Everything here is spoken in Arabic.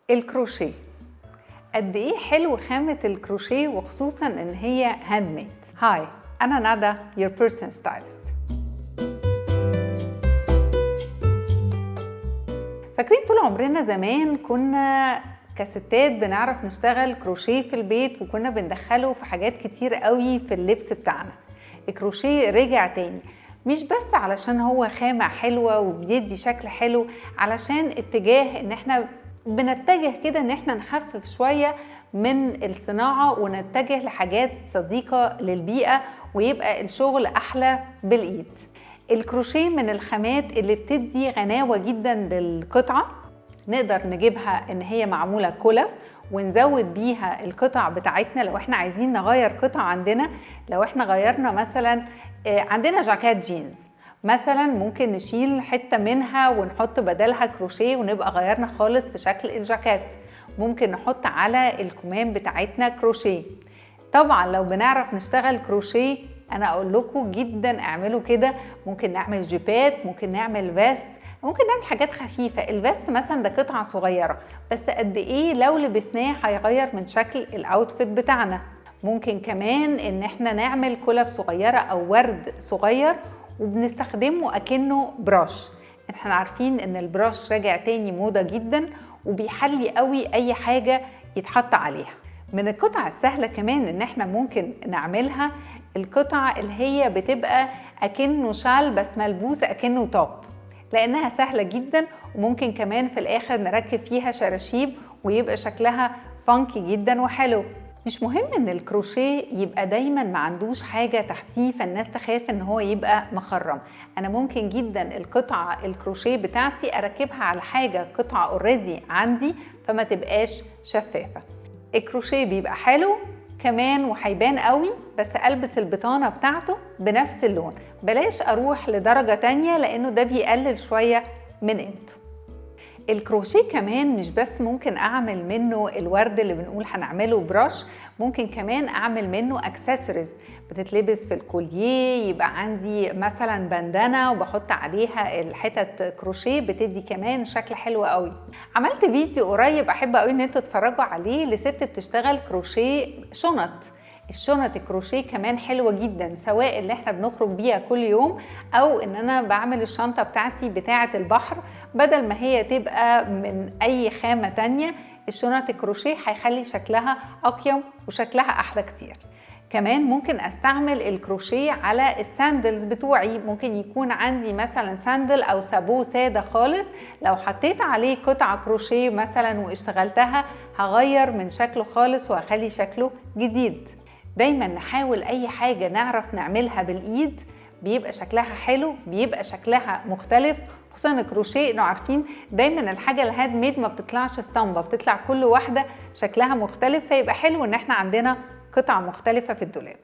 الكروشيه قد ايه حلو خامة الكروشيه، وخصوصا ان هي هاند ميد. هاي، انا ندى your personal stylist. فاكرين طول عمرنا زمان كنا كستات بنعرف نشتغل كروشيه في البيت، وكنا بندخله في حاجات كتير قوي في اللبس بتاعنا. الكروشيه رجع تاني، مش بس علشان هو خامة حلوة وبيدي شكل حلو، علشان اتجاه ان احنا بنتجه كده ان احنا نخفف شوية من الصناعة ونتجه لحاجات صديقة للبيئة، ويبقى الشغل احلى بالايد. الكروشيه من الخامات اللي بتدي غناوة جدا للقطعة. نقدر نجيبها ان هي معمولة كلف ونزود بيها القطع بتاعتنا لو احنا عايزين نغير قطع عندنا. لو احنا غيرنا مثلا عندنا جاكيت جينز مثلا، ممكن نشيل حتة منها ونحط بدلها كروشيه ونبقى غيرنا خالص في شكل الجاكيت. ممكن نحط على الكمام بتاعتنا كروشيه. طبعا لو بنعرف نشتغل كروشيه انا اقول لكم جدا اعملوا كده. ممكن نعمل جيبات، ممكن نعمل فيست، ممكن نعمل حاجات خفيفة. الفيست مثلا ده قطعة صغيرة، بس قد ايه لو لبسناه هيغير من شكل الاوتفيت بتاعنا. ممكن كمان ان احنا نعمل كلف صغيرة او ورد صغير وبنستخدمه اكنه براش. احنا عارفين ان البراش راجع تاني موضة جدا، وبيحلي قوي اي حاجة يتحط عليها. من القطع السهلة كمان ان احنا ممكن نعملها القطع اللي هي بتبقى اكنه شال بس ملبوس اكنه توب، لانها سهلة جدا. وممكن كمان في الاخر نركب فيها شراشيب ويبقى شكلها فانكي جدا وحلو. مش مهم ان الكروشيه يبقى دايما ما عندوش حاجة تحتيه فالناس تخاف ان هو يبقى مخرم. انا ممكن جدا القطعة الكروشيه بتاعتي اركبها على حاجة قطعة اوريدي عندي فما تبقاش شفافة. الكروشيه بيبقى حلو كمان وهيبان قوي، بس البس البطانة بتاعته بنفس اللون، بلاش اروح لدرجة تانية لانه ده بيقلل شوية من قيمته. الكروشيه كمان مش بس ممكن اعمل منه الورد اللي بنقول هنعمله براش، ممكن كمان اعمل منه اكسسوارز بتتلبس في الكوليه. يبقى عندي مثلا بندانه وبحط عليها الحتت كروشيه بتدي كمان شكل حلو قوي. عملت فيديو قريب احب قوي ان انتوا تتفرجوا عليه لست بتشتغل كروشيه شنط. الشنط الكروشيه كمان حلوة جدا، سواء اللي احنا بنخرج بيها كل يوم او ان انا بعمل الشنطة بتاعتي بتاعة البحر بدل ما هي تبقى من اي خامة تانية. الشنط الكروشيه هيخلي شكلها اقيم وشكلها احلى كتير. كمان ممكن استعمل الكروشيه على الساندلز بتوعي. ممكن يكون عندي مثلا ساندل او سابو سادة خالص، لو حطيت عليه قطعة كروشيه مثلا واشتغلتها هغير من شكله خالص وهخلي شكله جديد. دايما نحاول اي حاجة نعرف نعملها بالايد بيبقى شكلها حلو، بيبقى شكلها مختلف. خصوصا الكروشيه انه عارفين دايما الحاجة الهاند ميد ما بتطلعش اسطمبة، بتطلع كل واحدة شكلها مختلف، فيبقى حلو ان احنا عندنا قطع مختلفة في الدولاب.